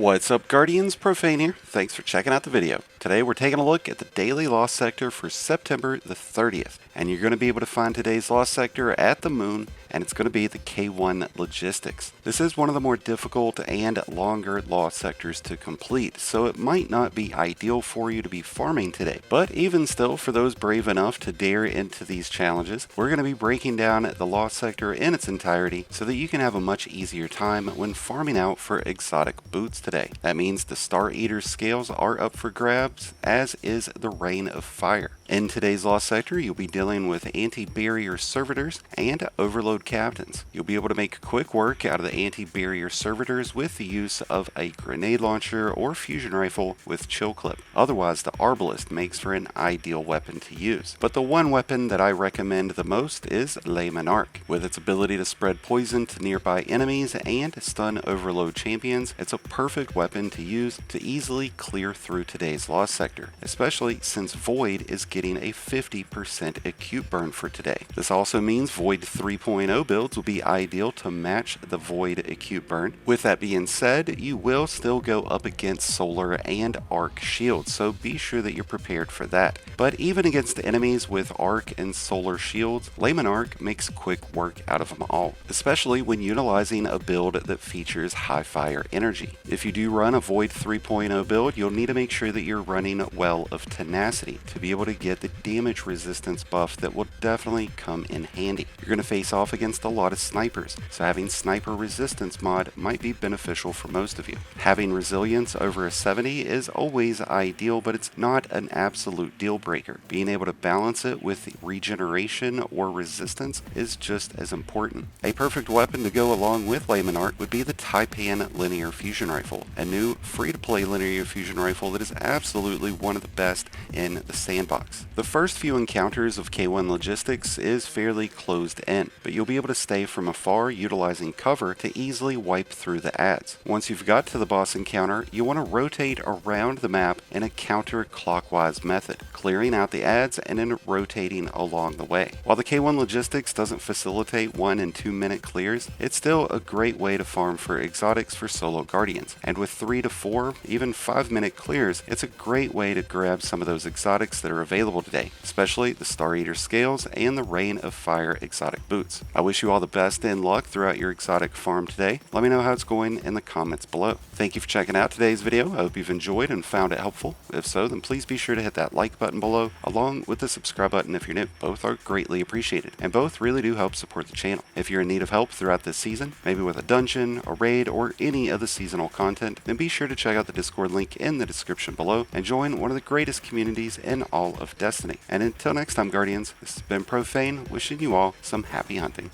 What's up, Guardians? Profane here. Thanks for checking out the video. Today we're taking a look at the daily loss sector for September the 30th. And you're going to be able to find today's loss sector at the moon, and it's going to be the K1 Logistics. This is one of the more difficult and longer loss sectors to complete, so it might not be ideal for you to be farming today. But even still, for those brave enough to dare into these challenges, we're going to be breaking down the loss sector in its entirety so that you can have a much easier time when farming out for exotic boots today. That means the Star Eater scales are up for grabs, as is the Rain of Fire. In today's loss sector, you'll be dealing with anti-barrier servitors and overload captains. You'll be able to make quick work out of the anti-barrier servitors with the use of a grenade launcher or fusion rifle with chill clip. Otherwise, the arbalist makes for an ideal weapon to use. But the one weapon that I recommend the most is Le Monarch. With its ability to spread poison to nearby enemies and stun overload champions, it's a perfect weapon to use to easily clear through today's loss sector, especially since Void is getting a 50% acute burn for today. This also means Void 3.0 builds will be ideal to match the Void acute burn. With that being said, you will still go up against solar and arc shields, so be sure that you're prepared for that. But even against enemies with arc and solar shields, Le Monarch makes quick work out of them all, especially when utilizing a build that features high fire energy. If you do run a Void 3.0 build, you'll need to make sure that you're running Well of Tenacity to be able to get the damage resistance buff that will definitely come in handy. You're going to face off against a lot of snipers, so having sniper resistance mod might be beneficial for most of you. Having resilience over a 70 is always ideal, but it's not an absolute deal breaker. Being able to balance it with regeneration or resistance is just as important. A perfect weapon to go along with Le Monarch would be the Taipan linear fusion rifle, a new free-to-play linear fusion rifle that is absolutely one of the best in the sandbox. The first few encounters of K1 Logistics is fairly closed in, but you'll be able to stay from afar utilizing cover to easily wipe through the adds. Once you've got to the boss encounter, you want to rotate around the map in a counterclockwise method, clearing out the adds and then rotating along the way. While the K1 Logistics doesn't facilitate 1 and 2 minute clears, it's still a great way to farm for exotics for solo guardians, and with 3 to 4, even 5 minute clears, it's a great way to grab some of those exotics that are available today, especially the Star Eater scales and the Rain of Fire exotic boots. I wish you all the best and luck throughout your exotic farm today. Let me know how it's going in the comments below. Thank you for checking out today's video. I hope you've enjoyed and found it helpful. If so, then please be sure to hit that like button below, along with the subscribe button if you're new. Both are greatly appreciated, and both really do help support the channel. If you're in need of help throughout this season, maybe with a dungeon, a raid, or any of the seasonal content, then be sure to check out the Discord link in the description below and join one of the greatest communities in all of Destiny. And until next time, Guardians, this has been Profane, wishing you all some happy hunting.